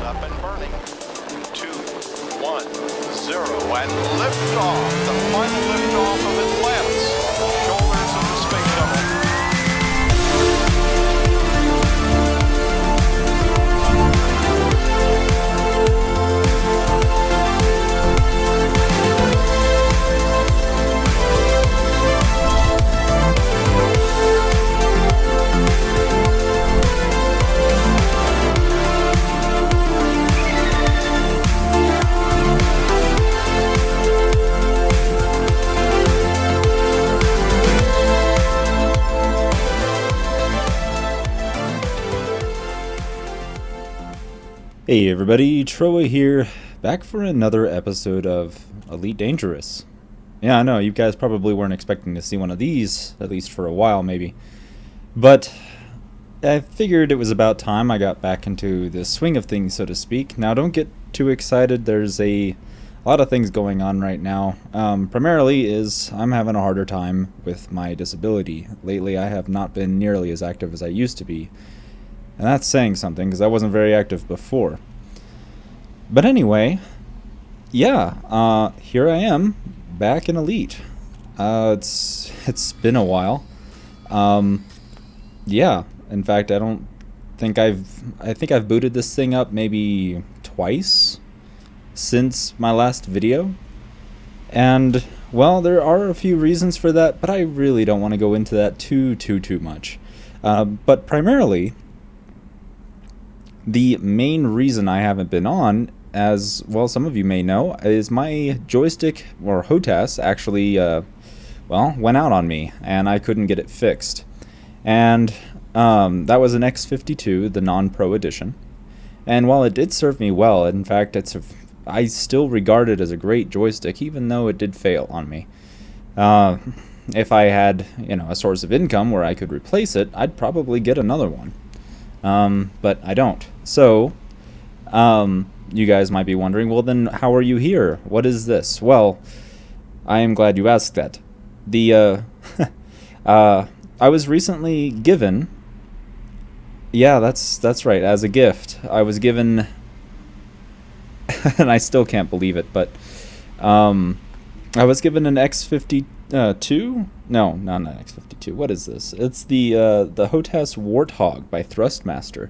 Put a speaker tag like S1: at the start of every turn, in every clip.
S1: up and burning. 2, 1, 0, and liftoff. The final liftoff of Atlantis on the shoulders of the space shuttle.
S2: Hey everybody, Troa here, back for another episode of Elite Dangerous. Yeah, I know, you guys probably weren't expecting to see one of these, at least for a while maybe. But I figured it was about time I got back into the swing of things, so to speak. Now don't get too excited, there's a lot of things going on right now. Primarily is I'm having a harder time with my disability. Lately I have not been nearly as active as I used to be. And that's saying something, because I wasn't very active before. But anyway, yeah, here I am, back in Elite. It's been a while. Yeah, in fact, I think I've booted this thing up maybe twice since my last video. And, well, there are a few reasons for that, but I really don't want to go into that too much. But primarily, the main reason I haven't been on, as well some of you may know, is my joystick, or HOTAS, actually, went out on me, and I couldn't get it fixed. And that was an X52, the non-Pro edition. And while it did serve me well, in fact, I still regard it as a great joystick, even though it did fail on me. If I had, a source of income where I could replace it, I'd probably get another one. But I don't. So, you guys might be wondering, well then, how are you here? What is this? Well, I am glad you asked that. I was recently given, yeah, that's right, as a gift. I was given, and I still can't believe it, but, I was given an X52? No, not an X52. What is this? It's the HOTAS Warthog by Thrustmaster.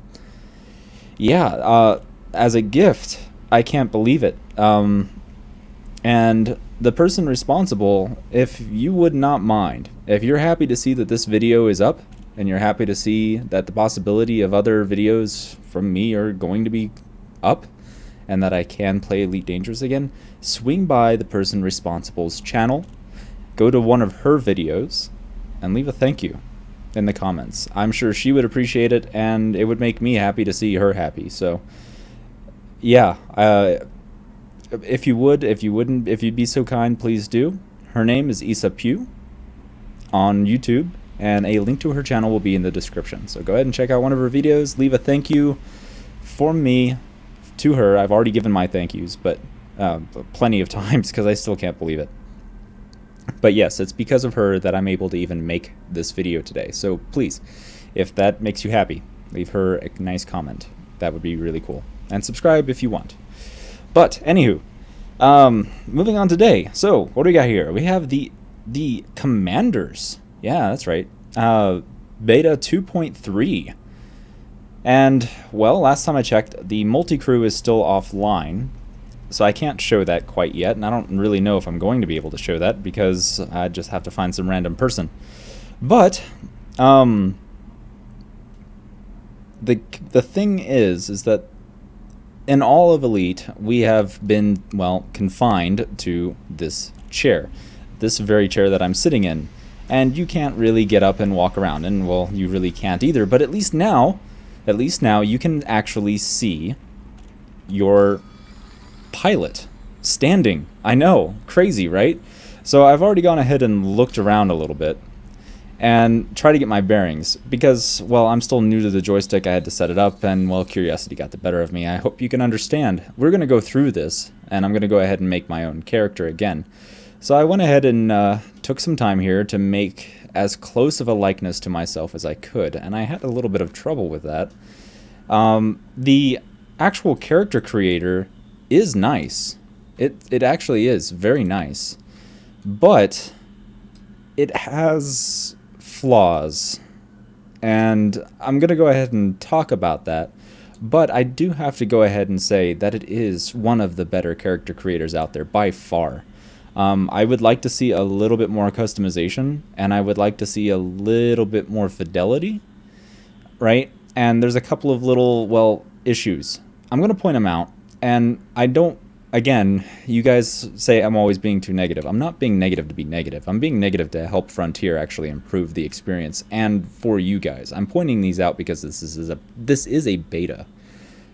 S2: Yeah, as a gift, I can't believe it. And the person responsible, if you would not mind, if you're happy to see that this video is up, and you're happy to see that the possibility of other videos from me are going to be up, and that I can play Elite Dangerous again, swing by the person responsible's channel, go to one of her videos, and leave a thank you in the comments. I'm sure she would appreciate it, and it would make me happy to see her happy. So, yeah, if you'd be so kind, please do. Her name is IshaPew on YouTube, and a link to her channel will be in the description. So go ahead and check out one of her videos, leave a thank you from me to her. I've already given my thank yous, but plenty of times, because I still can't believe it. But yes, it's because of her that I'm able to even make this video today. So please, if that makes you happy, leave her a nice comment. That would be really cool. And subscribe if you want. But anywho, moving on today. So what do we got here? We have the Commanders. Yeah, that's right. Beta 2.3. And, well, last time I checked, the multi-crew is still offline, so I can't show that quite yet, and I don't really know if I'm going to be able to show that, because I just have to find some random person. But, the thing is that in all of Elite, we have been, well, confined to this chair. This very chair that I'm sitting in. And you can't really get up and walk around, and, well, you really can't either, but at least now you can actually see your pilot standing. I know, crazy, right? So I've already gone ahead and looked around a little bit and try to get my bearings, because, well, I'm still new to the joystick. I had to set it up, and, well, curiosity got the better of me. I hope you can understand. We're going to go through this, and I'm going to go ahead and make my own character again. So I went ahead and took some time here to make as close of a likeness to myself as I could, and I had a little bit of trouble with that. The actual character creator is nice. It actually is very nice. But it has flaws. And I'm going to go ahead and talk about that. But I do have to go ahead and say that it is one of the better character creators out there by far. I would like to see a little bit more customization, and I would like to see a little bit more fidelity, right? And there's a couple of little, well, issues. I'm going to point them out, and I don't, again, you guys say I'm always being too negative. I'm not being negative to be negative. I'm being negative to help Frontier actually improve the experience, and for you guys. I'm pointing these out because this is a beta,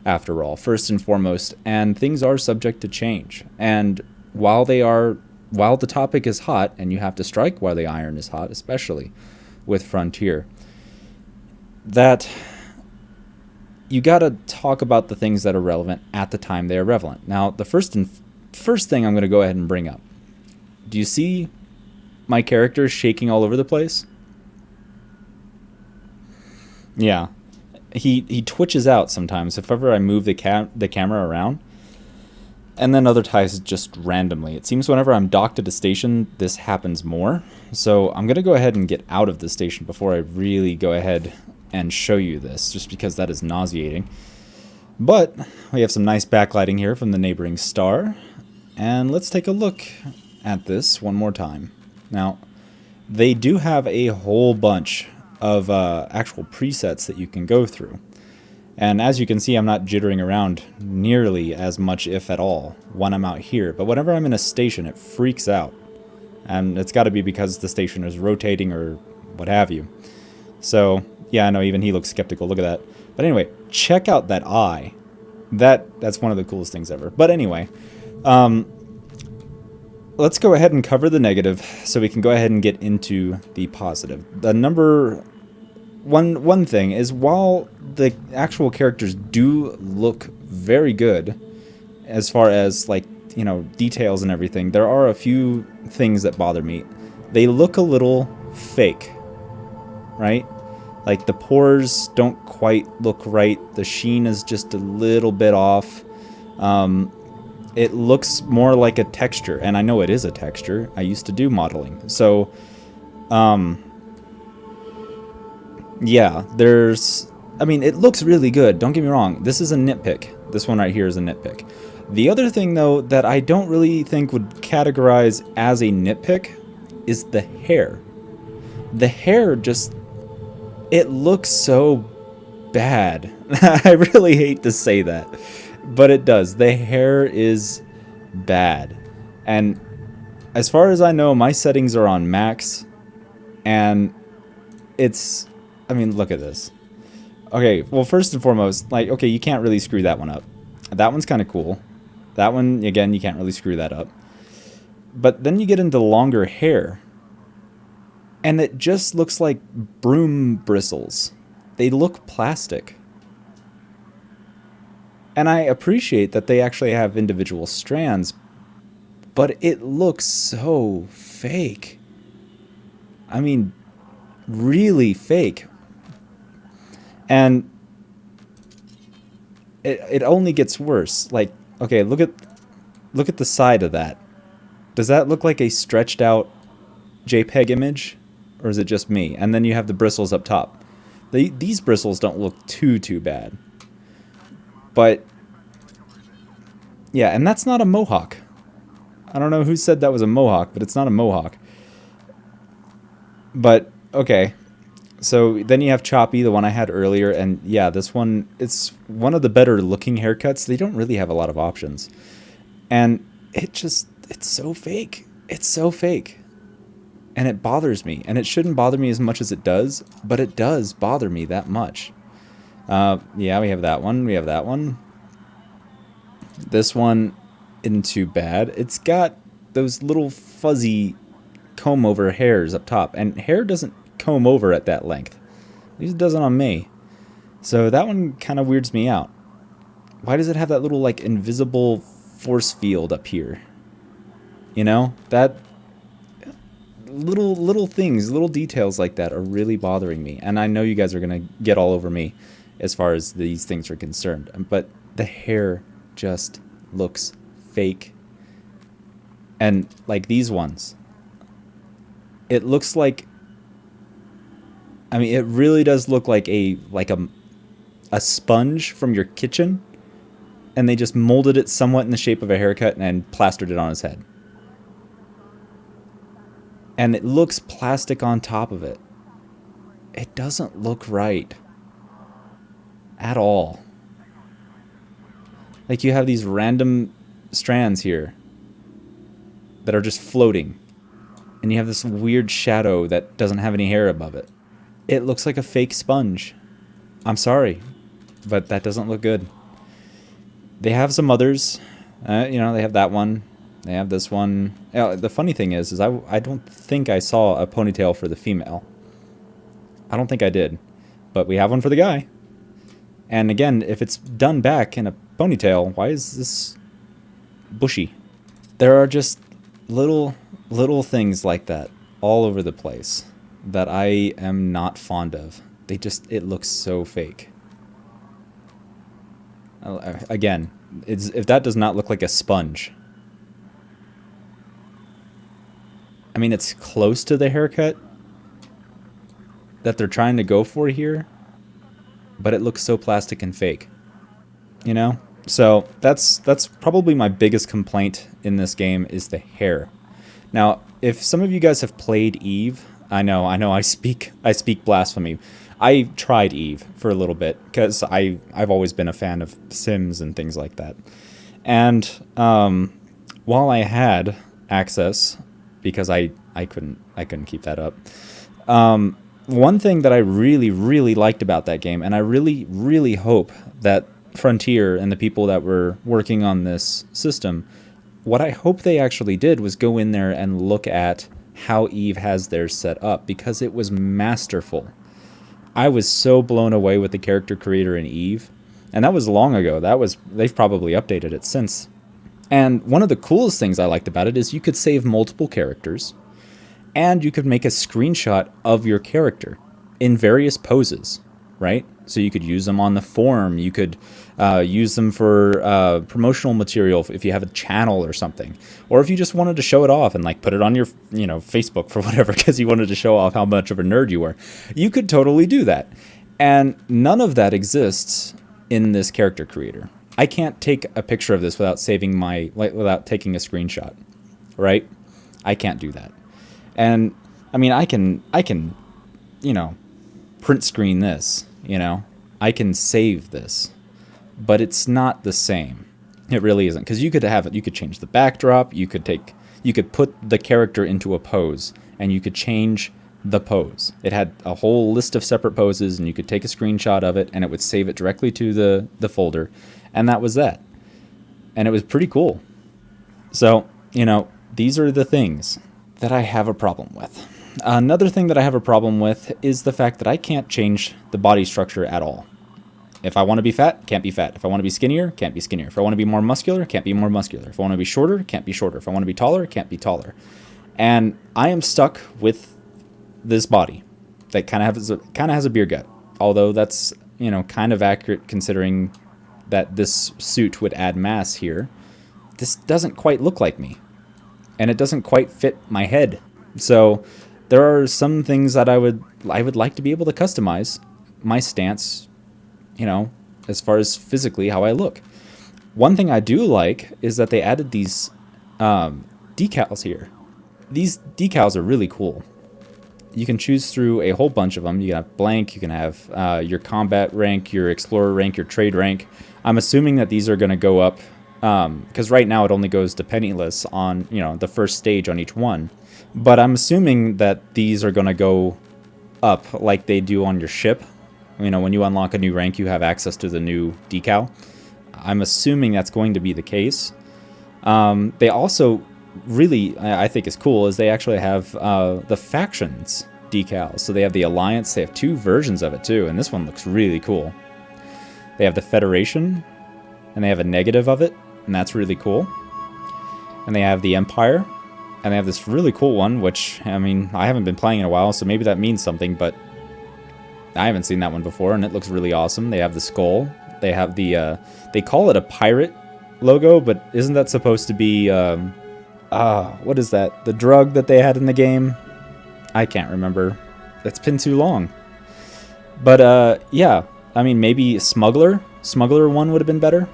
S2: after all, first and foremost, and things are subject to change. And while the topic is hot, and you have to strike while the iron is hot, especially with Frontier, that you got to talk about the things that are relevant at the time they are relevant. Now, the first thing I'm going to go ahead and bring up. Do you see my character shaking all over the place? Yeah. He twitches out sometimes if ever I move the camera around. And then other times just randomly. It seems whenever I'm docked at a station, this happens more. So I'm going to go ahead and get out of the station before I really go ahead and show you this, just because that is nauseating. But we have some nice backlighting here from the neighboring star. And let's take a look at this one more time. Now, they do have a whole bunch of actual presets that you can go through. And as you can see, I'm not jittering around nearly as much, if at all, when I'm out here. But whenever I'm in a station, it freaks out. And it's got to be because the station is rotating or what have you. So, yeah, I know, even he looks skeptical. Look at that. But anyway, check out that eye. That's one of the coolest things ever. But anyway, let's go ahead and cover the negative so we can go ahead and get into the positive. The number one thing is, while the actual characters do look very good as far as, like, you know, details and everything, there are a few things that bother me. They look a little fake, right? Like, the pores don't quite look right. The sheen is just a little bit off. It looks more like a texture, and I know it is a texture. I used to do modeling. So, yeah, I mean, it looks really good. Don't get me wrong. This is a nitpick. This one right here is a nitpick. The other thing, though, that I don't really think would categorize as a nitpick is the hair. The hair just, it looks so bad. I really hate to say that, but it does. The hair is bad. And as far as I know, my settings are on max, and it's, I mean, look at this. Okay, well, first and foremost, like, okay, you can't really screw that one up. That one's kind of cool. That one, again, you can't really screw that up. But then you get into longer hair, and it just looks like broom bristles. They look plastic. And I appreciate that they actually have individual strands, but it looks so fake. I mean, really fake. And it only gets worse. Like, okay, look at the side of that. Does that look like a stretched out JPEG image, or is it just me? And then you have the bristles up top. These bristles don't look too bad. But yeah, and that's not a mohawk. I don't know who said that was a mohawk, but it's not a mohawk. But okay. So then you have Choppy, the one I had earlier, and yeah, this one, it's one of the better looking haircuts. They don't really have a lot of options. And it's so fake. It's so fake. And it bothers me. And it shouldn't bother me as much as it does, but it does bother me that much. Yeah, we have that one. We have that one. This one isn't too bad. It's got those little fuzzy comb over hairs up top, and hair doesn't comb over at that length. At least it doesn't on me. So that one kind of weirds me out. Why does it have that little, like, invisible force field up here? You know, that little things, little details like that are really bothering me. And I know you guys are gonna get all over me as far as these things are concerned, but The hair just looks fake. And like these ones, it looks like, I mean, it really does look like a sponge from your kitchen, and they just molded it somewhat in the shape of a haircut and plastered it on his head. And it looks plastic on top of it. It doesn't look right at all. Like, you have these random strands here that are just floating, and you have this weird shadow that doesn't have any hair above it. It looks like a fake sponge. I'm sorry, but that doesn't look good. They have some others. They have that one. They have this one. The funny thing is I don't think I saw a ponytail for the female. I don't think I did. But we have one for the guy. And again, if it's done back in a ponytail, why is this bushy? There are just little things like that all over the place that I am not fond of. It looks so fake. Again, if that does not look like a sponge. I mean, it's close to the haircut that they're trying to go for here, but it looks so plastic and fake. You know? So that's probably my biggest complaint in this game is the hair. Now, if some of you guys have played Eve, I know I speak blasphemy. I tried Eve for a little bit because I've always been a fan of Sims and things like that. And while I had access, because I couldn't keep that up. One thing that I really, really liked about that game, and I really, really hope that Frontier and the people that were working on this system, what I hope they actually did was go in there and look at how Eve has theirs set up, because it was masterful. I was so blown away with the character creator in Eve, and that was long ago. They've probably updated it since. And one of the coolest things I liked about it is you could save multiple characters, and you could make a screenshot of your character in various poses, right? So you could use them on the forum. You could use them for promotional material if you have a channel or something. Or if you just wanted to show it off and like put it on your Facebook for whatever because you wanted to show off how much of a nerd you were. You could totally do that. And none of that exists in this character creator. I can't take a picture of this without without taking a screenshot, right? I can't do that. And I mean, I can print screen this, I can save this, but it's not the same. It really isn't, because you could change the backdrop, you could put the character into a pose, and you could change the pose. It had a whole list of separate poses, and you could take a screenshot of it, and it would save it directly to the folder, and that was that. And it was pretty cool. So, these are the things that I have a problem with. Another thing that I have a problem with is the fact that I can't change the body structure at all. If I want to be fat, can't be fat. If I want to be skinnier, can't be skinnier. If I want to be more muscular, can't be more muscular. If I want to be shorter, can't be shorter. If I want to be taller, can't be taller. And I am stuck with this body that kind of has a beer gut. Although that's, kind of accurate considering that this suit would add mass here. This doesn't quite look like me. And it doesn't quite fit my head. So there are some things that I would like to be able to customize my stance, as far as physically how I look. One thing I do like is that they added these decals here. These decals are really cool. You can choose through a whole bunch of them. You can have blank, you can have your combat rank, your explorer rank, your trade rank. I'm assuming that these are going to go up, because right now it only goes to penniless on, the first stage on each one. But I'm assuming that these are going to go up like they do on your ship. When you unlock a new rank, you have access to the new decal. I'm assuming that's going to be the case. They also really, I think is cool, is they actually have the factions decals. So they have the Alliance. They have two versions of it too, and this one looks really cool. They have the Federation, and they have a negative of it, and that's really cool. And they have the Empire, and they have this really cool one, which, I haven't been playing in a while, so maybe that means something, but I haven't seen that one before, and it looks really awesome. They have the Skull, They have the, they call it a pirate logo, but isn't that supposed to be, what is that? The drug that they had in the game? I can't remember. It's been too long. But, yeah, I mean, maybe Smuggler? Smuggler 1 would have been better?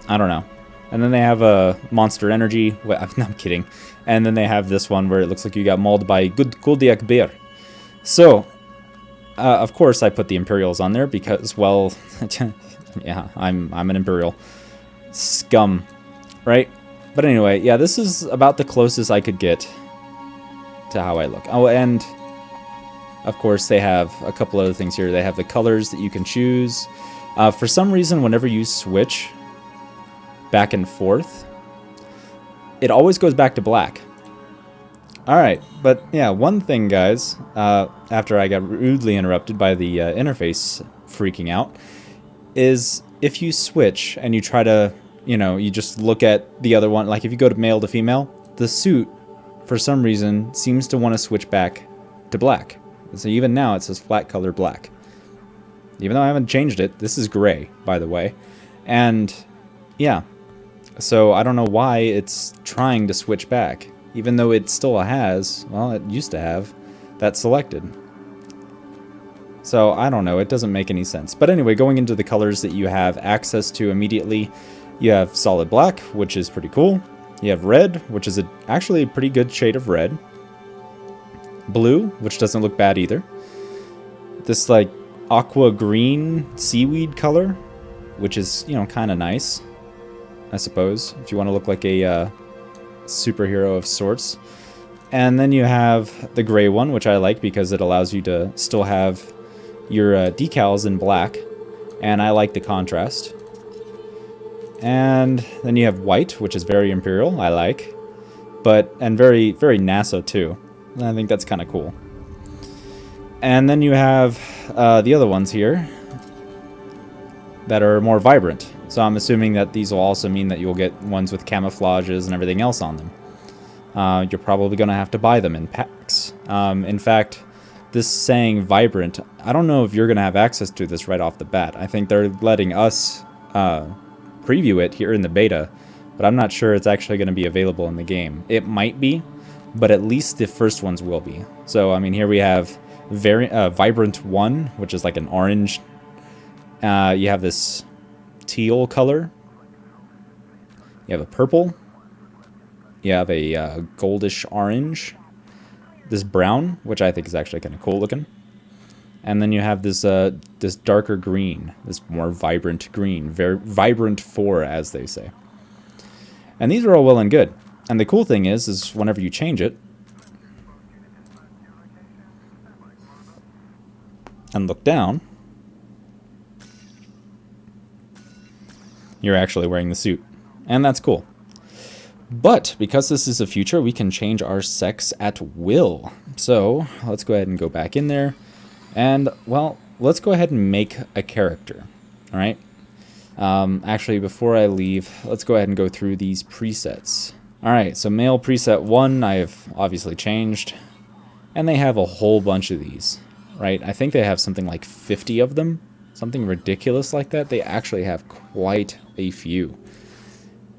S2: I don't know. And then they have a Monster Energy. Wait, no, I'm kidding. And then they have this one where it looks like you got mauled by Good Kuldiak Bear. So, of course, I put the Imperials on there because, well, yeah, I'm an Imperial. Scum, right? But anyway, yeah, this is about the closest I could get to how I look. Oh, and of course, they have a couple other things here. They have the colors that you can choose. For some reason, whenever you switch back and forth, it always goes back to black. Alright, but yeah, one thing, guys, after I got rudely interrupted by the interface freaking out, is if you switch and you try to, you know, you just look at the other one, like if you go to male to female, the suit, for some reason, seems to want to switch back to black. So even now it says flat color black. Even though I haven't changed it, this is gray, by the way. And yeah, so I don't know why it's trying to switch back, even though it still has, well, it used to have that selected. So I don't know, it doesn't make any sense. But anyway, going into the colors that you have access to immediately, you have solid black, which is pretty cool. You have red, which is actually a pretty good shade of red. Blue, which doesn't look bad either. This like aqua green seaweed color, which is, you know, kind of nice, I suppose, if you want to look like a superhero of sorts. And then you have the gray one, which I like because it allows you to still have your decals in black, and I like the contrast. And then you have white, which is very Imperial, I like, and very, very NASA too. And I think that's kind of cool. And then you have the other ones here that are more vibrant. So I'm assuming that these will also mean that you'll get ones with camouflages and everything else on them. You're probably going to have to buy them in packs. In fact, this saying vibrant, I don't know if you're going to have access to this right off the bat. I think they're letting us preview it here in the beta, but I'm not sure it's actually going to be available in the game. It might be, but at least the first ones will be. So, I mean, here we have Vibrant 1, which is like an orange. You have this teal color. You have a purple. You have a goldish orange. This brown, which I think is actually kind of cool looking. And then you have this this darker green, this more vibrant green, very vibrant 4, as they say. And these are all well and good. And the cool thing is whenever you change it and look down, you're actually wearing the suit. And that's cool. But because this is a future, we can change our sex at will. So let's go ahead and go back in there. And, well, let's go ahead and make a character. All right? Actually, before I leave, let's go ahead and go through these presets. All right, so male preset 1, I have obviously changed. And they have a whole bunch of these, right? I think they have something like 50 of them. Something ridiculous like that. They actually have quite a few.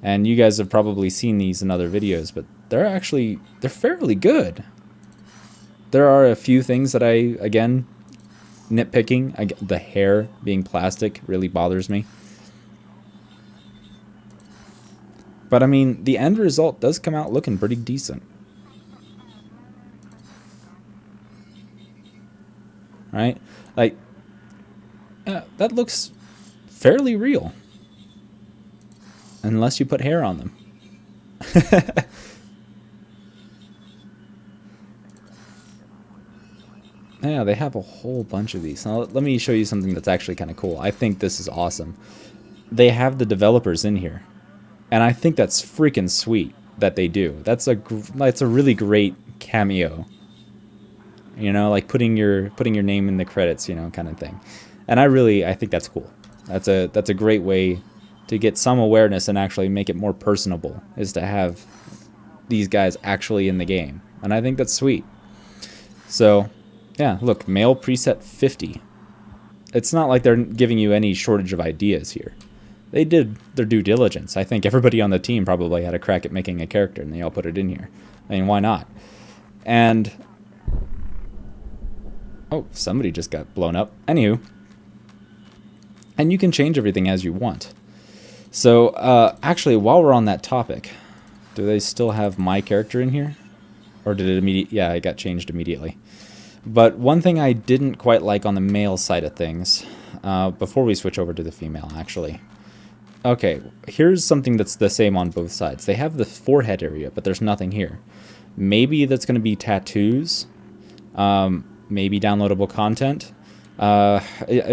S2: And you guys have probably seen these in other videos, but they're fairly good. There are a few things that I, again, nitpicking. The hair being plastic really bothers me. But I mean, the end result does come out looking pretty decent. Right? Like, that looks fairly real. Unless you put hair on them. Yeah, they have a whole bunch of these. Now, let me show you something that's actually kind of cool. I think this is awesome. They have the developers in here. And I think that's freaking sweet that they do. That's a really great cameo. You know, like putting your name in the credits, you know, kind of thing. And I think that's cool. That's a great way to get some awareness and actually make it more personable, is to have these guys actually in the game. And I think that's sweet. So, yeah, look, male preset 50. it's not like they're giving you any shortage of ideas here. They did their due diligence. I think everybody on the team probably had a crack at making a character, and they all put it in here. I mean, why not? And oh, somebody just got blown up. Anywho, and you can change everything as you want. So actually, while we're on that topic, do they still have my character in here, or did it immediately? Yeah, it got changed immediately. But one thing I didn't quite like on the male side of things, before we switch over to the female, actually. Okay, here's something that's the same on both sides. They have the forehead area, but there's nothing here. Maybe that's going to be tattoos, maybe downloadable content. A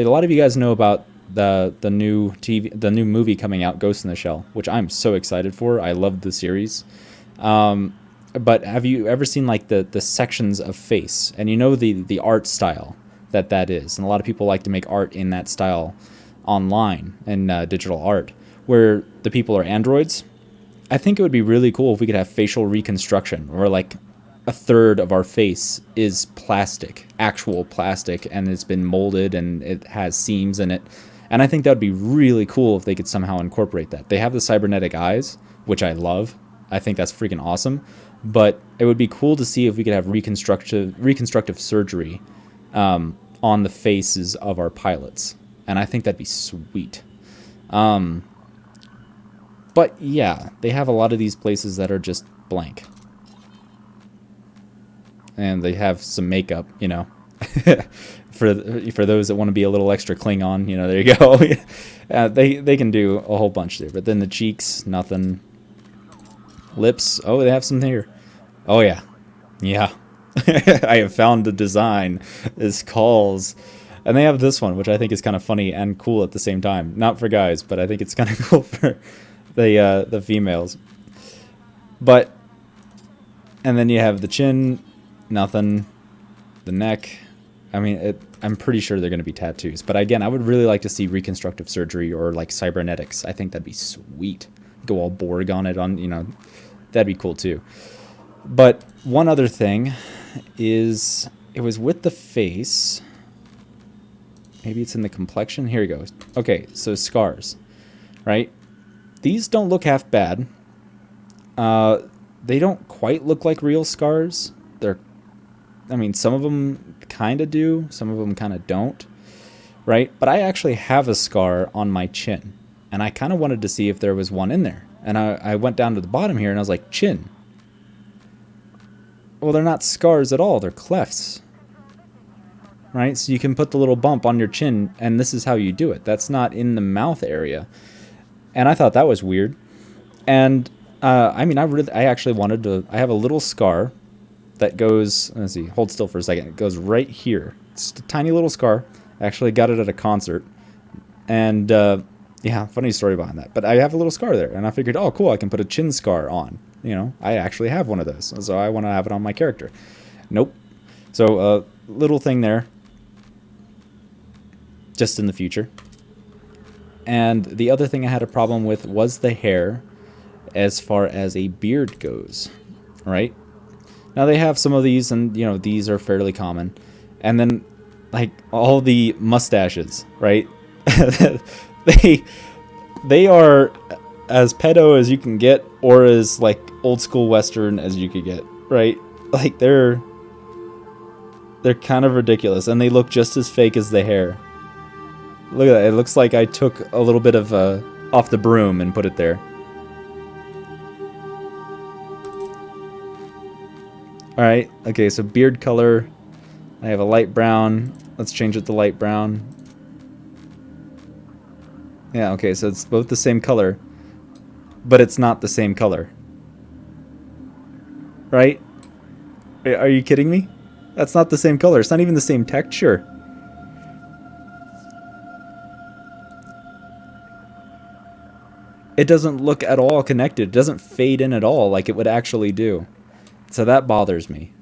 S2: lot of you guys know about the new movie coming out, Ghost in the Shell, which I'm so excited for. I love the series. But have you ever seen like the sections of face, and you know the art style that is, and a lot of people like to make art in that style online and digital art, where the people are androids. I think it would be really cool if we could have facial reconstruction, or like a third of our face is plastic, actual plastic, and it's been molded and it has seams in it. And I think that would be really cool if they could somehow incorporate that. They have the cybernetic eyes, which I love. I think that's freaking awesome. But it would be cool to see if we could have reconstructive surgery on the faces of our pilots. And I think that'd be sweet. But yeah, they have a lot of these places that are just blank. And they have some makeup, you know. for those that want to be a little extra Klingon, you know, there you go. They can do a whole bunch there. But then the cheeks, nothing. Lips, oh, they have some here. Oh yeah. Yeah. I have found the design. Is calls. And they have this one, which I think is kind of funny and cool at the same time. Not for guys, but I think it's kind of cool for the females. But, and then you have the chin, nothing. The neck, I mean, I'm pretty sure they're going to be tattoos. But again, I would really like to see reconstructive surgery or like cybernetics. I think that'd be sweet. Go all Borg on it, you know, that'd be cool too. But one other thing is, it was with the face. Maybe it's in the complexion. Here he goes. Okay, so scars, right? These don't look half bad. They don't quite look like real scars. I mean, some of them kind of do. Some of them kind of don't, right? But I actually have a scar on my chin. And I kind of wanted to see if there was one in there. And I went down to the bottom here and I was like, chin. Well, they're not scars at all. They're clefts. Right? So you can put the little bump on your chin, and this is how you do it. That's not in the mouth area. And I thought that was weird. And, I mean, I actually wanted to... I have a little scar that goes... Let's see. Hold still for a second. It goes right here. It's a tiny little scar. I actually got it at a concert. And, yeah, funny story behind that. But I have a little scar there, and I figured, oh, cool, I can put a chin scar on. You know, I actually have one of those, so I want to have it on my character. Nope. So, little thing there. Just in the future. And the other thing I had a problem with was the hair as far as a beard goes. Right? Now, they have some of these, and, you know, these are fairly common. And then, like, all the mustaches, right? They are as pedo as you can get, or as like old school Western as you could get, right? Like they're kind of ridiculous, and they look just as fake as the hair. Look at that. It looks like I took a little bit of off the broom and put it there. All right. Okay. So beard color. I have a light brown. Let's change it to light brown. Yeah, okay, so it's both the same color, but it's not the same color. Right? Are you kidding me? That's not the same color. It's not even the same texture. It doesn't look at all connected. It doesn't fade in at all like it would actually do. So that bothers me.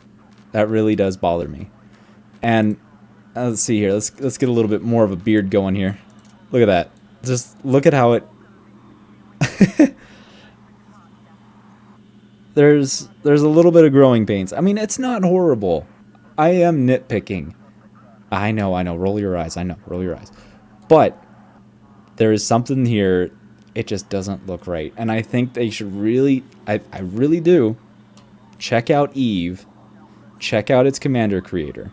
S2: That really does bother me. And let's see here. Let's get a little bit more of a beard going here. Look at that. Just look at how it... There's a little bit of growing pains. I mean, it's not horrible. I am nitpicking. I know. Roll your eyes. I know. Roll your eyes. But there is something here. It just doesn't look right. And I think they should really, I really do, check out Eve. Check out its commander creator.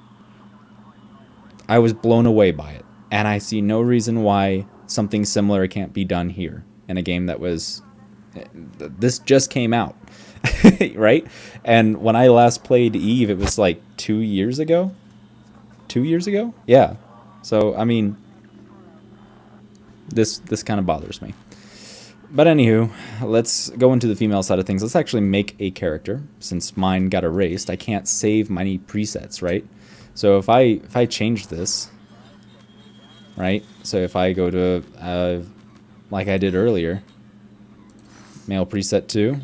S2: I was blown away by it. And I see no reason why something similar can't be done here in a game that was... This just came out. Right? And when I last played Eve, it was like 2 years ago. 2 years ago? Yeah. So, I mean... This kind of bothers me. But anywho, let's go into the female side of things. Let's actually make a character. Since mine got erased, I can't save my presets, right? So if I change this, right? So if I go to, like I did earlier, male preset 2,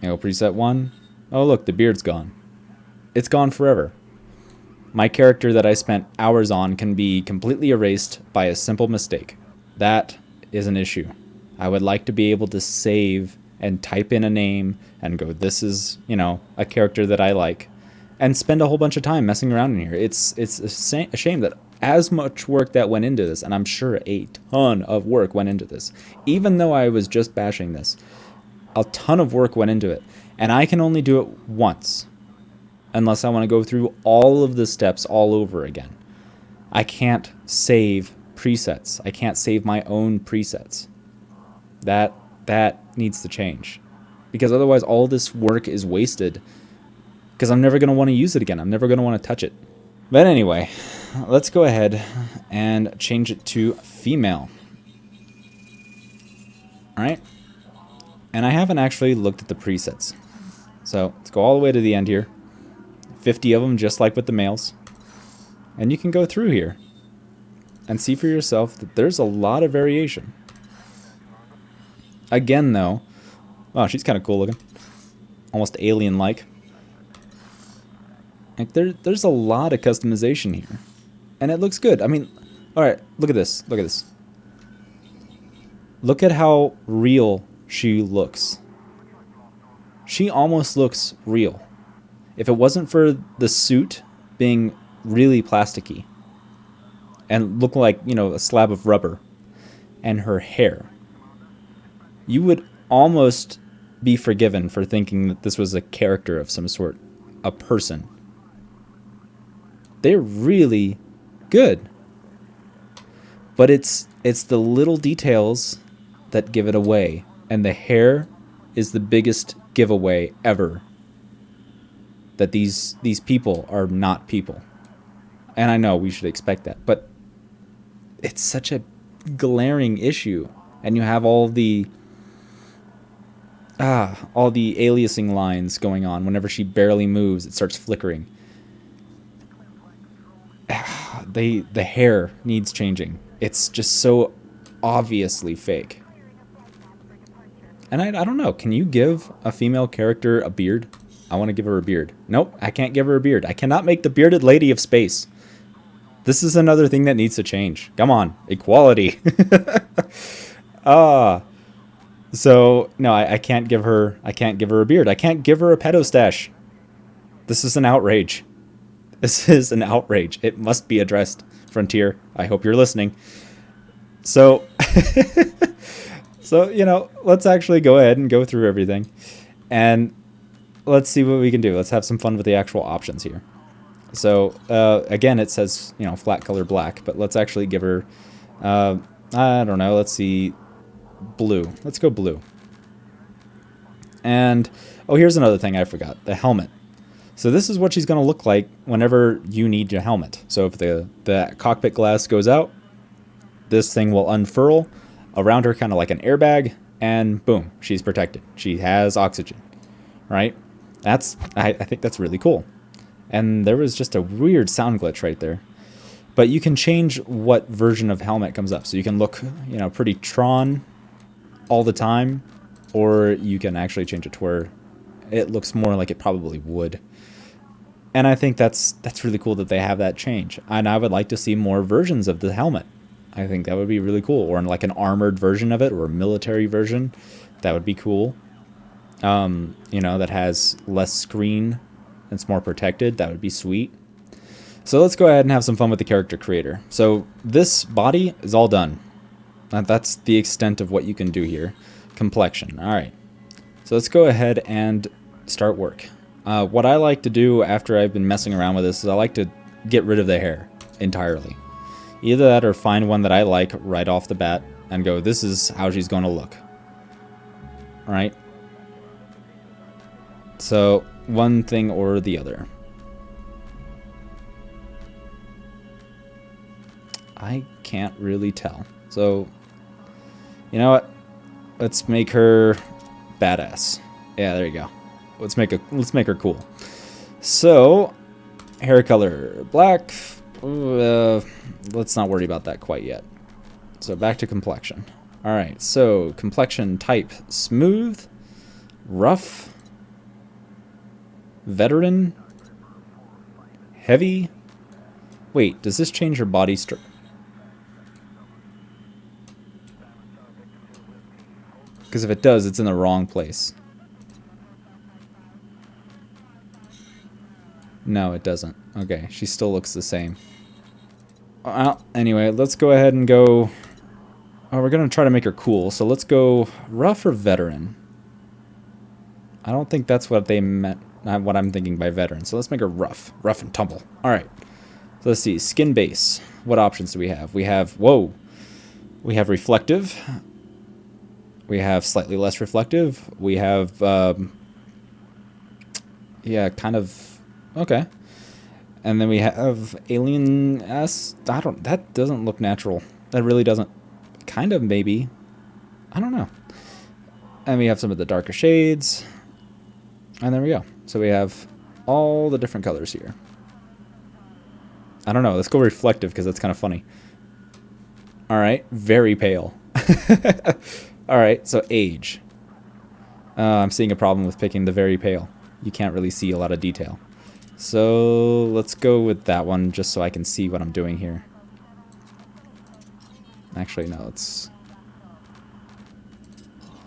S2: male preset 1. Oh look, the beard's gone. It's gone forever. My character that I spent hours on can be completely erased by a simple mistake. That is an issue. I would like to be able to save and type in a name and go, this is, you know, a character that I like, and spend a whole bunch of time messing around in here. It's a shame that as much work that went into this, and I'm sure a ton of work went into this, even though I was just bashing this, a ton of work went into it, and I can only do it once, unless I want to go through all of the steps all over again. I can't save presets. I can't save my own presets. That needs to change, because otherwise all this work is wasted, because I'm never going to want to use it again. I'm never going to want to touch it. But anyway, let's go ahead and change it to female. Alright? And I haven't actually looked at the presets. So let's go all the way to the end here. 50 of them, just like with the males. And you can go through here and see for yourself that there's a lot of variation. Again, though, oh, she's kind of cool looking. Almost alien-like. Like there's a lot of customization here. And it looks good. I mean, alright, look at this. Look at this. Look at how real she looks. She almost looks real. If it wasn't for the suit being really plasticky and look like, you know, a slab of rubber, and her hair, you would almost be forgiven for thinking that this was a character of some sort, a person. They're really good. But it's the little details that give it away, and the hair is the biggest giveaway ever. That these people are not people. And I know we should expect that, but it's such a glaring issue. And you have all the aliasing lines going on. Whenever she barely moves, it starts flickering. The hair needs changing. It's just so obviously fake. And I don't know, can you give a female character a beard? I want to give her a beard. Nope, I can't give her a beard. I cannot make the bearded lady of space. This is another thing that needs to change. Come on, equality. So no, I can't give her. I can't give her a beard. I can't give her a pedo stash. This is an outrage. This is an outrage. It must be addressed, Frontier. I hope you're listening. So, so you know, let's actually go ahead and go through everything, and let's see what we can do. Let's have some fun with the actual options here. So, again, it says, you know, flat color black, but let's actually give her, I don't know, let's see, blue. Let's go blue. And, oh, here's another thing I forgot, the helmet. So this is what she's going to look like whenever you need your helmet. So if the cockpit glass goes out, this thing will unfurl around her, kind of like an airbag, and boom, she's protected. She has oxygen, right? I think that's really cool. And there was just a weird sound glitch right there. But you can change what version of helmet comes up. So you can look, you know, pretty Tron all the time, or you can actually change it to where it looks more like it probably would. And I think that's really cool that they have that change. And I would like to see more versions of the helmet. I think that would be really cool. Or like an armored version of it, or a military version. That would be cool. You know, that has less screen, it's more protected. That would be sweet. So let's go ahead and have some fun with the character creator. So this body is all done. That's the extent of what you can do here. Complexion. All right. So let's go ahead and start work. What I like to do after I've been messing around with this is I like to get rid of the hair entirely. Either that or find one that I like right off the bat and go, this is how she's going to look. All right. So one thing or the other. I can't really tell. So, you know what? Let's make her badass. Yeah, there you go. Let's make her cool. So, hair color black. Let's not worry about that quite yet. So back to complexion. All right. So complexion type smooth, rough, veteran, heavy. Wait, does this change her body structure? Because if it does, it's in the wrong place. No, it doesn't. Okay, she still looks the same. Well, anyway, let's go ahead and go... Oh, we're going to try to make her cool, so let's go rough or veteran. I don't think that's what they meant, not what I'm thinking by veteran. So let's make her rough. Rough and tumble. All right. So let's see. Skin base. What options do we have? We have... Whoa. We have reflective. We have slightly less reflective. We have... yeah, kind of... Okay. And then we have alien-esque. That doesn't look natural. That really doesn't. Kind of, maybe. I don't know. And we have some of the darker shades. And there we go. So we have all the different colors here. I don't know. Let's go reflective because that's kind of funny. All right. Very pale. All right. So age. I'm seeing a problem with picking the very pale. You can't really see a lot of detail. So let's go with that one just so I can see what I'm doing here. Actually, no, let's...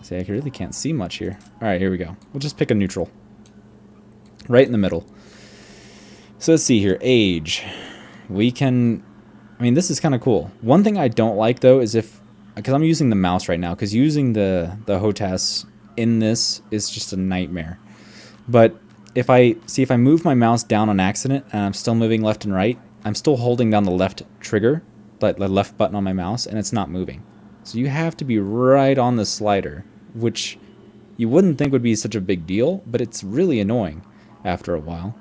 S2: See, I really can't see much here. Alright, here we go. We'll just pick a neutral. Right in the middle. So let's see here. Age. We can... I mean, this is kind of cool. One thing I don't like, though, is if... Because I'm using the mouse right now. Because using the HOTAS in this is just a nightmare. But if I move my mouse down on accident and I'm still moving left and right, I'm still holding down the left trigger, the left button on my mouse, and it's not moving. So you have to be right on the slider, which you wouldn't think would be such a big deal, but it's really annoying after a while.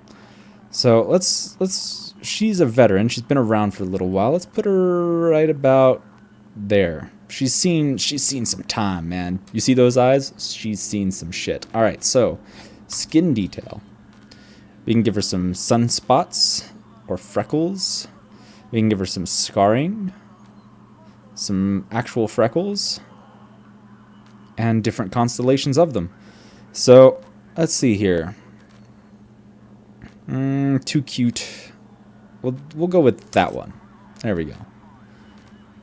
S2: So let's she's a veteran. She's been around for a little while. Let's put her right about there. She's seen some time, man. You see those eyes? She's seen some shit. All right, so skin detail. We can give her some sunspots or freckles. We can give her some scarring, some actual freckles, and different constellations of them. So let's see here. Too cute. We'll go with that one. There we go.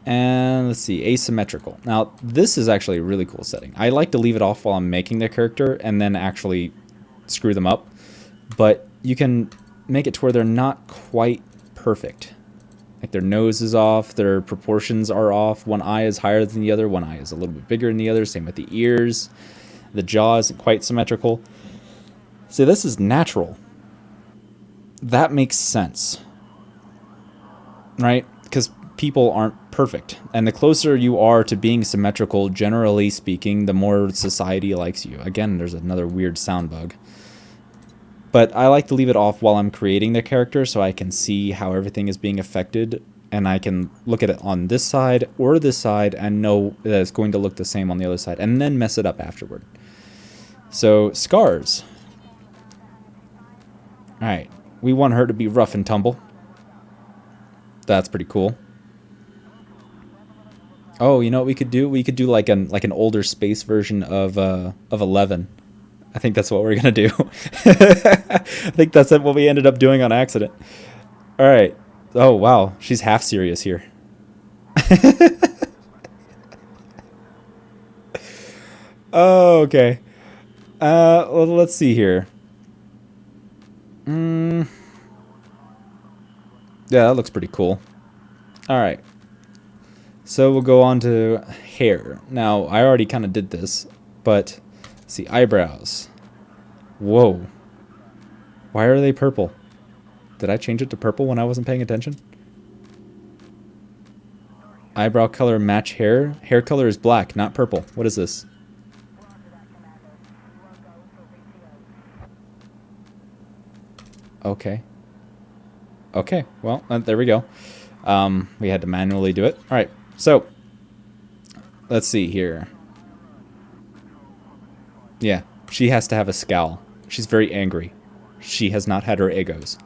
S2: And let's see, asymmetrical. Now this is actually a really cool setting. I like to leave it off while I'm making the character and then actually screw them up. But you can make it to where they're not quite perfect. Like their nose is off, their proportions are off. One eye is higher than the other, one eye is a little bit bigger than the other. Same with the ears. The jaw isn't quite symmetrical. See, this is natural. That makes sense. Right? Because people aren't perfect. And the closer you are to being symmetrical, generally speaking, the more society likes you. Again, there's another weird sound bug. But I like to leave it off while I'm creating the character so I can see how everything is being affected. And I can look at it on this side or this side and know that it's going to look the same on the other side. And then mess it up afterward. So, scars. Alright. We want her to be rough and tumble. That's pretty cool. Oh, you know what we could do? We could do like an older space version of 11. I think that's what we're gonna do. I think that's what we ended up doing on accident. All right. Oh wow, she's half serious here. Oh, okay. Well, let's see here. Yeah, that looks pretty cool. All right. So we'll go on to hair. Now, I already kind of did this, but let's see, eyebrows. Whoa. Why are they purple? Did I change it to purple when I wasn't paying attention? Eyebrow color match hair. Hair color is black, not purple. What is this? Okay. Okay, well, there we go. We had to manually do it. All right, so let's see here. Yeah, she has to have a scowl. She's very angry. She has not had her egos.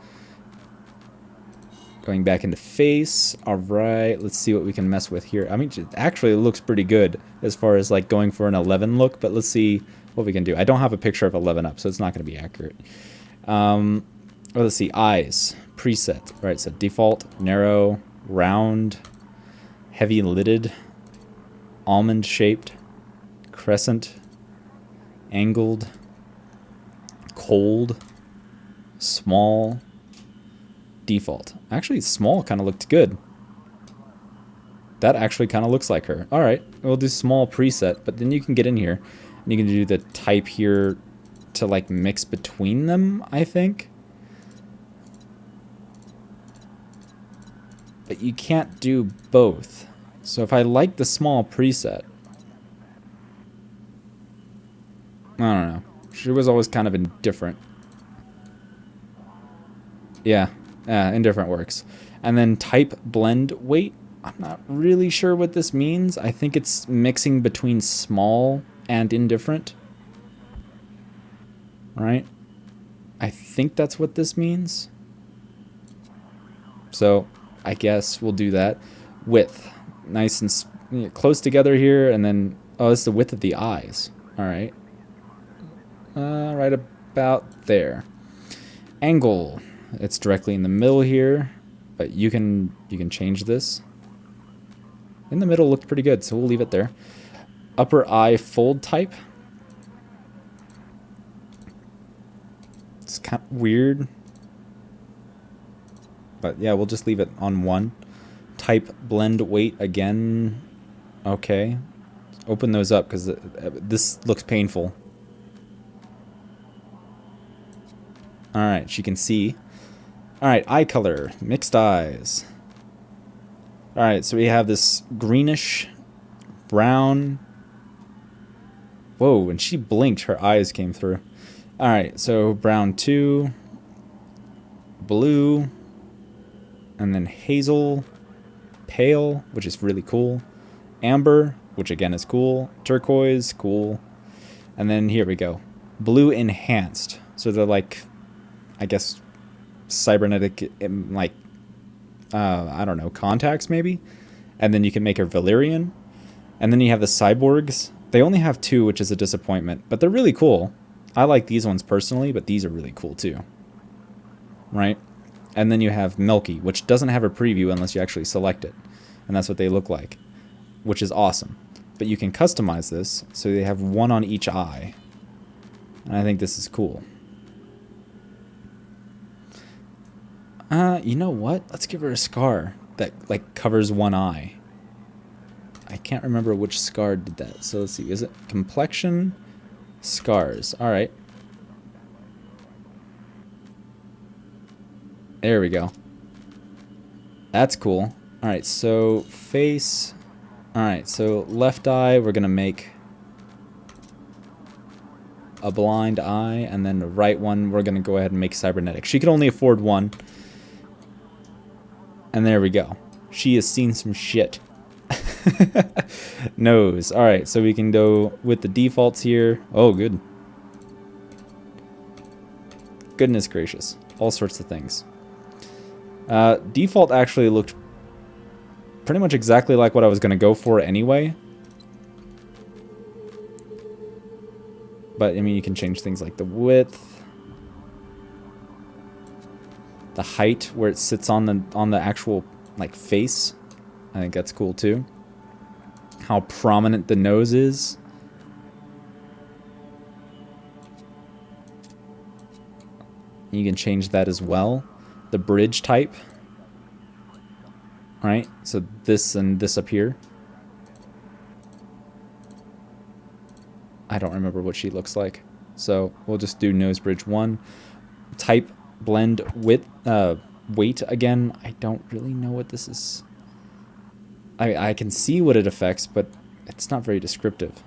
S2: Going back into face. All right, let's see what we can mess with here. I mean, actually, it looks pretty good as far as like going for an 11 look, but let's see what we can do. I don't have a picture of 11 up, so it's not going to be accurate. Well, let's see, eyes. Preset. All right, so default, narrow, round, heavy lidded, almond shaped, crescent, angled, cold, small, default. Actually, small kind of looked good. That actually kind of looks like her. All right, we'll do small preset, but then you can get in here and you can do the type here to like mix between them, I think. But you can't do both. So if I like the small preset, I don't know. She was always kind of indifferent. Yeah, indifferent works. And then type blend weight. I'm not really sure what this means. I think it's mixing between small and indifferent. Right? I think that's what this means. So I guess we'll do that. Width. Nice and close together here. And then, oh, it's the width of the eyes. All right. Right about there. Angle. It's directly in the middle here, but you can change this. In the middle looked pretty good, so we'll leave it there. Upper eye fold type. It's kind of weird, but yeah, we'll just leave it on 1. Type blend weight again. Okay, open those up because this looks painful. All right, she can see. All right, eye color, mixed eyes. All right, so we have this greenish, brown. Whoa, when she blinked, her eyes came through. All right, so brown 2, blue, and then hazel, pale, which is really cool, amber, which again is cool, turquoise, cool, and then here we go, blue enhanced. So they're like, I guess, cybernetic, like, I don't know, contacts maybe? And then you can make her Valyrian. And then you have the cyborgs. They only have 2, which is a disappointment, but they're really cool. I like these ones personally, but these are really cool too. Right? And then you have Milky, which doesn't have a preview unless you actually select it. And that's what they look like, which is awesome. But you can customize this so they have 1 on each eye. And I think this is cool. You know what? Let's give her a scar that like covers 1 eye. I can't remember which scar did that. So let's see. Is it complexion? Scars. All right. There we go. That's cool. All right. So face. All right. So left eye, we're going to make a blind eye. And then the right one, we're going to go ahead and make cybernetic. She can only afford 1. And there we go. She has seen some shit. Nose. All right, so we can go with the defaults here. Oh, good. Goodness gracious. All sorts of things. Default actually looked pretty much exactly like what I was going to go for anyway. But, I mean, you can change things like the width, the height where it sits on the actual like face. I think that's cool too. How prominent the nose is. You can change that as well. The bridge type. right? So this and this up here. I don't remember what she looks like. So we'll just do nose bridge 1. Type blend width, weight again. I don't really know what this is. I can see what it affects, but it's not very descriptive.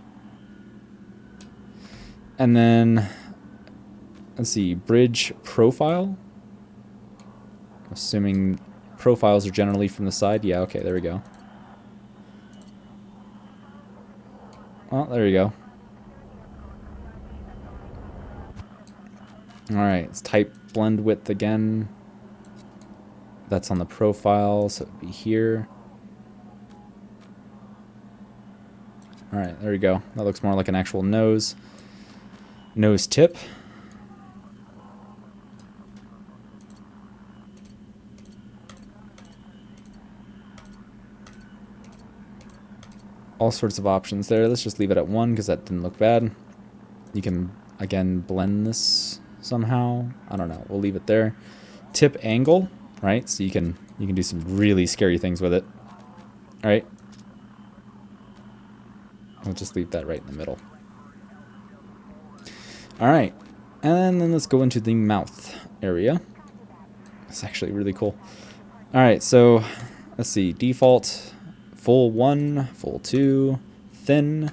S2: And then, let's see, bridge profile. Assuming profiles are generally from the side. Yeah, okay, there we go. Oh, there you go. Alright, let's type blend width again. That's on the profile, so it'd be here. Alright, there we go. That looks more like an actual nose. Nose tip. All sorts of options there. Let's just leave it at 1 because that didn't look bad. You can, again, blend this somehow. I don't know. We'll leave it there. Tip angle, right? So you can do some really scary things with it. All right. We'll just leave that right in the middle. All right. And then let's go into the mouth area. It's actually really cool. All right. So let's see. Default, full 1, full 2, thin,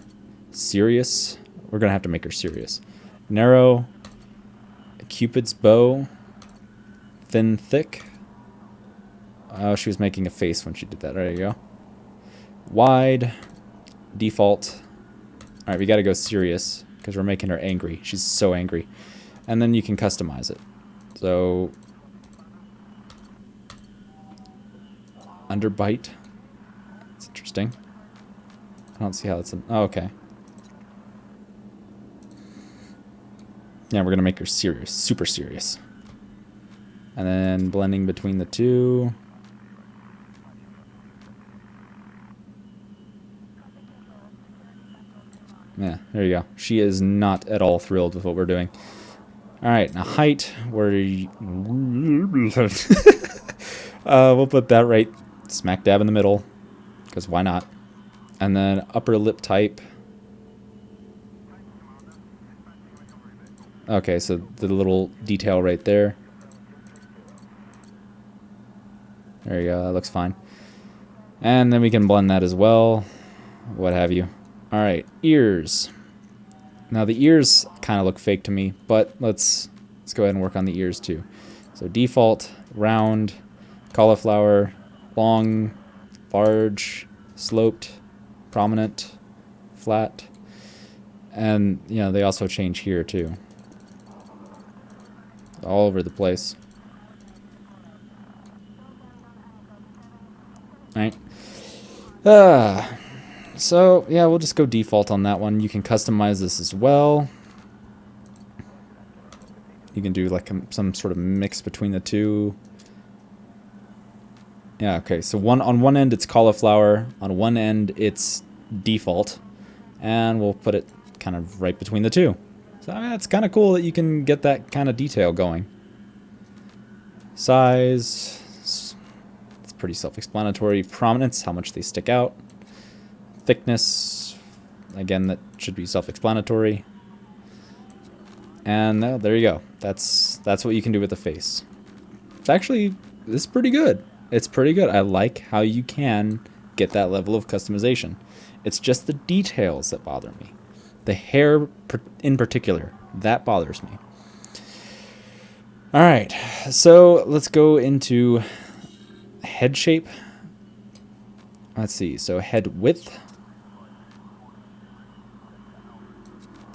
S2: serious. We're going to have to make her serious. Narrow, Cupid's bow, thin, thick. Oh, she was making a face when she did that. There you go. Wide, default. All right, we got to go serious because we're making her angry. She's so angry. And then you can customize it. So, underbite. That's interesting. I don't see how that's... Oh, okay. Yeah, we're going to make her serious. Super serious. And then blending between the two. Yeah, there you go. She is not at all thrilled with what we're doing. All right, now height. We'll put that right smack dab in the middle, because why not? And then upper lip type. Okay, so the little detail right there. There you go, that looks fine. And then we can blend that as well, what have you. All right, ears. Now the ears kind of look fake to me, but let's go ahead and work on the ears too. So default, round, cauliflower, long, large, sloped, prominent, flat. And, you know, they also change here too. All over the place. All right. So, yeah, we'll just go default on that one. You can customize this as well. You can do like some sort of mix between the two. Yeah, okay. So on one end it's cauliflower. On one end it's default. And we'll put it kind of right between the two. So I mean, it's kind of cool that you can get that kind of detail going. Size. It's pretty self-explanatory. Prominence, how much they stick out. Thickness, again, that should be self-explanatory. And there you go. That's what you can do with the face. It's actually, this is pretty good. It's pretty good. I like how you can get that level of customization. It's just the details that bother me. The hair in particular, that bothers me. All right, so let's go into head shape. Let's see, so head width.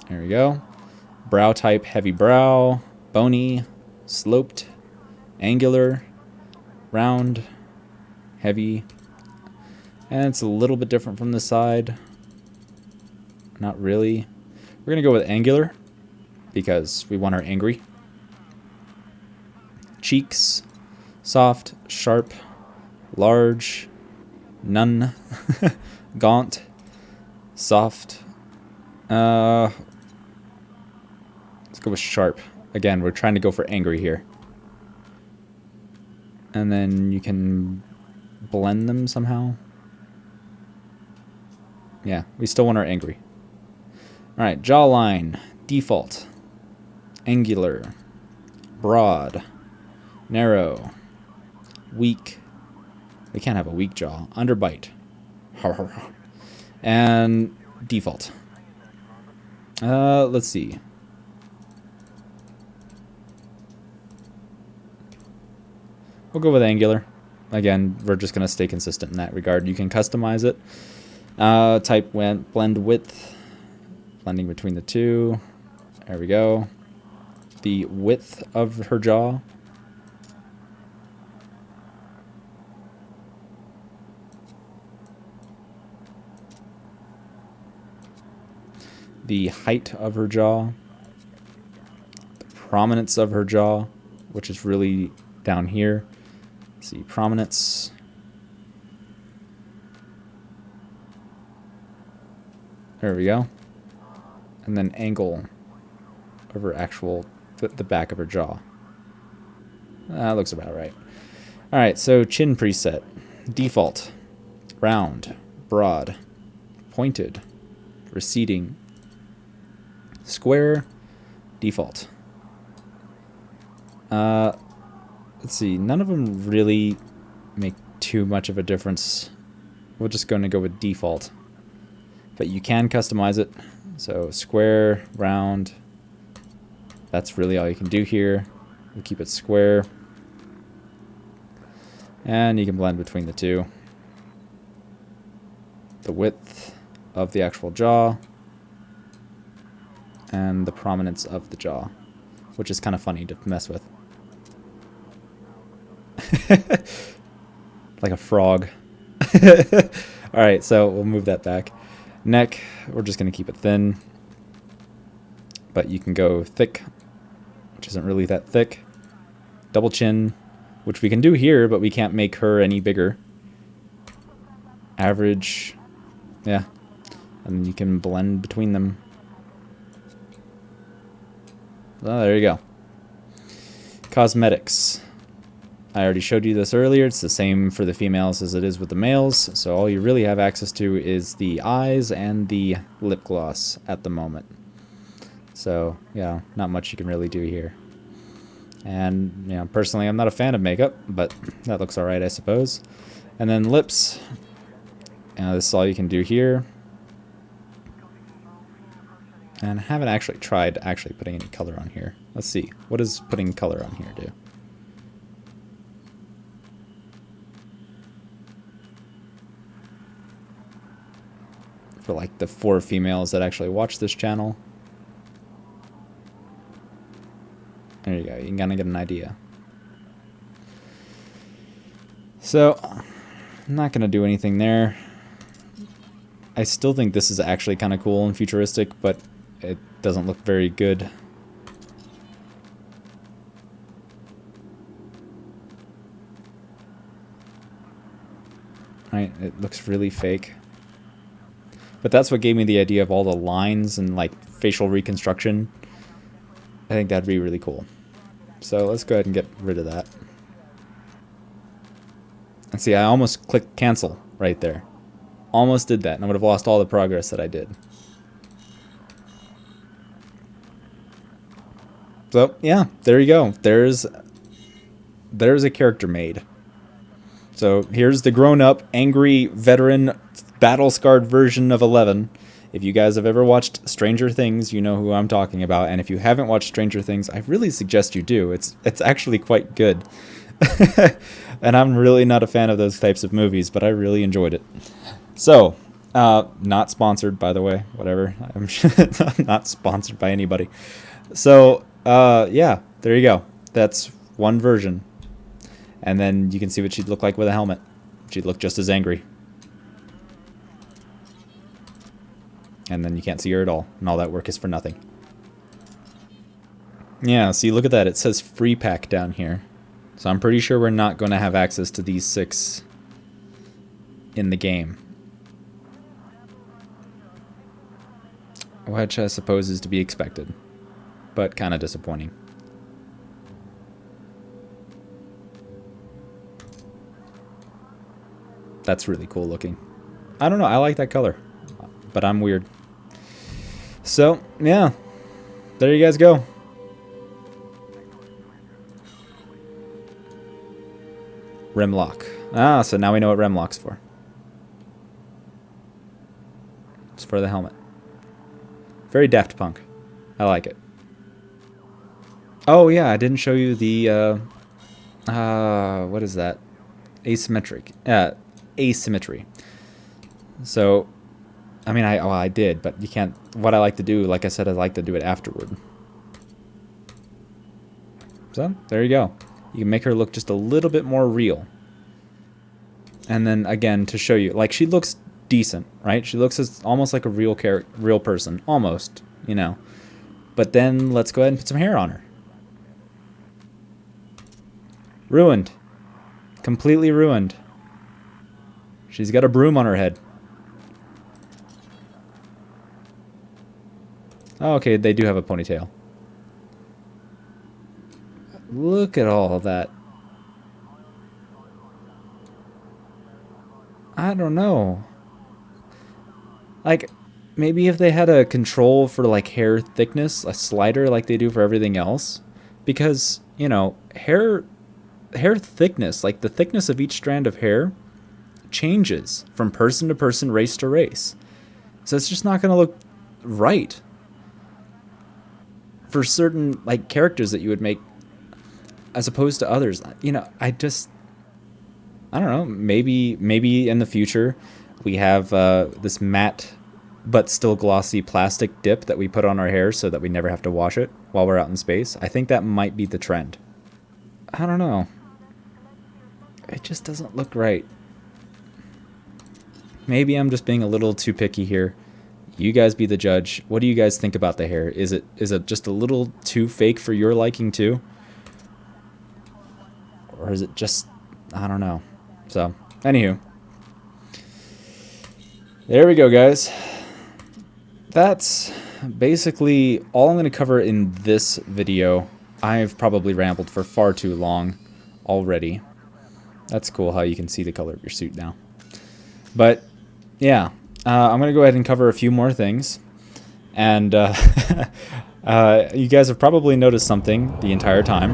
S2: There we go. Brow type, heavy brow, bony, sloped, angular, round, heavy. And it's a little bit different from the side. Not really. We're going to go with angular because we want her angry. Cheeks, soft, sharp, large, none, gaunt, soft. Let's go with sharp. Again, we're trying to go for angry here. And then you can blend them somehow. Yeah, we still want our angry. Alright, jawline, default, angular, broad, narrow, weak. We can't have a weak jaw. Underbite. And default. Let's see. We'll go with angular. Again, we're just going to stay consistent in that regard. You can customize it. Type blend width. Blending between the two. There we go. The width of her jaw. The height of her jaw. The prominence of her jaw, which is really down here. Let's see, prominence. There we go. And then angle of her actual, the back of her jaw. That looks about right. Alright, so chin preset. Default. Round. Broad. Pointed. Receding. Square. Default. Let's see. None of them really make too much of a difference. We're just going to go with default. But you can customize it. So square, round. That's really all you can do here. We'll keep it square. And you can blend between the two. The width of the actual jaw. And the prominence of the jaw. Which is kind of funny to mess with. Like a frog. Alright, so we'll move that back. Neck, we're just going to keep it thin. But you can go thick, which isn't really that thick. Double chin, which we can do here, but we can't make her any bigger. Average, yeah. And you can blend between them. Oh, there you go. Cosmetics. I already showed you this earlier. It's the same for the females as it is with the males. So all you really have access to is the eyes and the lip gloss at the moment. So, yeah, not much you can really do here. And, you know, personally, I'm not a fan of makeup, but that looks alright, I suppose. And then lips. This is all you can do here. And I haven't actually tried putting any color on here. Let's see. What does putting color on here do? For like the 4 females that actually watch this channel. There you go. You can kind of get an idea. So, I'm not going to do anything there. I still think this is actually kind of cool and futuristic, but it doesn't look very good. Right, it looks really fake. But that's what gave me the idea of all the lines and like facial reconstruction. I think that'd be really cool. So let's go ahead and get rid of that. And see, I almost clicked cancel right there. Almost did that, and I would have lost all the progress that I did. So, yeah, there you go. There's a character made. So here's the grown-up, angry, veteran, battle-scarred version of 11. If you guys have ever watched Stranger Things, you know who I'm talking about. And if you haven't watched Stranger Things, I really suggest you do. It's actually quite good. And I'm really not a fan of those types of movies, but I really enjoyed it. So, not sponsored, by the way. Whatever. I'm not sponsored by anybody. So, yeah, there you go. That's one version. And then you can see what she'd look like with a helmet. She'd look just as angry. And then you can't see her at all. And all that work is for nothing. Yeah, see, look at that. It says free pack down here. So I'm pretty sure we're not going to have access to these 6 in the game. Which I suppose is to be expected. But kind of disappointing. That's really cool looking. I don't know. I like that color, but I'm weird. So, yeah. There you guys go. Rim lock. Ah, so now we know what rim lock's for. It's for the helmet. Very Daft Punk. I like it. Oh yeah, I didn't show you the what is that? Asymmetry. So, I mean, I did, but you can't. What I like to do, like I said, I like to do it afterward. So there you go. You can make her look just a little bit more real. And then again, to show you, like, she looks decent, right? She looks as almost like a real person, almost, you know. But then let's go ahead and put some hair on her. Ruined. Completely ruined. She's got a broom on her head. Oh, okay, they do have a ponytail. Look at all of that. I don't know. Like, maybe if they had a control for, like, hair thickness, a slider like they do for everything else. Because, you know, hair thickness, like the thickness of each strand of hair, changes from person to person, race to race. So it's just not going to look right for certain, like, characters that you would make as opposed to others. You know, I don't know, maybe in the future we have this matte but still glossy plastic dip that we put on our hair so that we never have to wash it while we're out in space. I think that might be the trend. I don't know. It just doesn't look right. Maybe I'm just being a little too picky here. You guys be the judge. What do you guys think about the hair? Is it just a little too fake for your liking too? Or is it just, I don't know. So, anywho. There we go, guys. That's basically all I'm going to cover in this video. I've probably rambled for far too long already. That's cool how you can see the color of your suit now. But, yeah. I'm going to go ahead and cover a few more things. And you guys have probably noticed something the entire time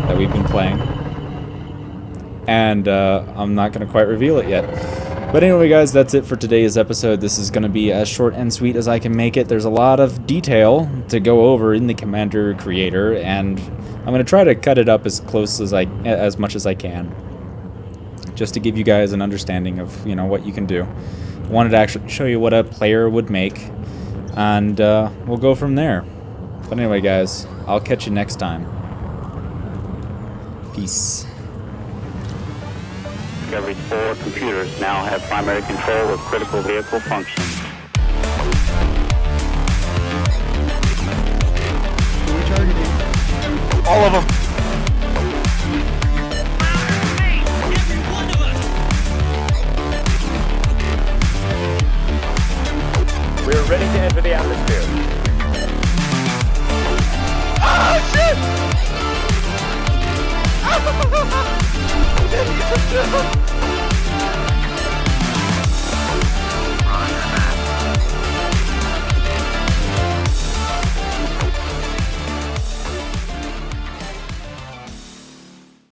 S2: that we've been playing. And I'm not going to quite reveal it yet. But anyway, guys, that's it for today's episode. This is going to be as short and sweet as I can make it. There's a lot of detail to go over in the Commander Creator, and I'm going to try to cut it up as close as much as I can, just to give you guys an understanding of, you know, what you can do. I wanted to actually show you what a player would make, and we'll go from there. But anyway, guys, I'll catch you next time. Peace.
S3: Discovery 4 computers now have primary control of critical vehicle functions.
S4: Who are we targeting?
S1: All of them.
S5: We're ready to enter the atmosphere.
S1: Oh, shit!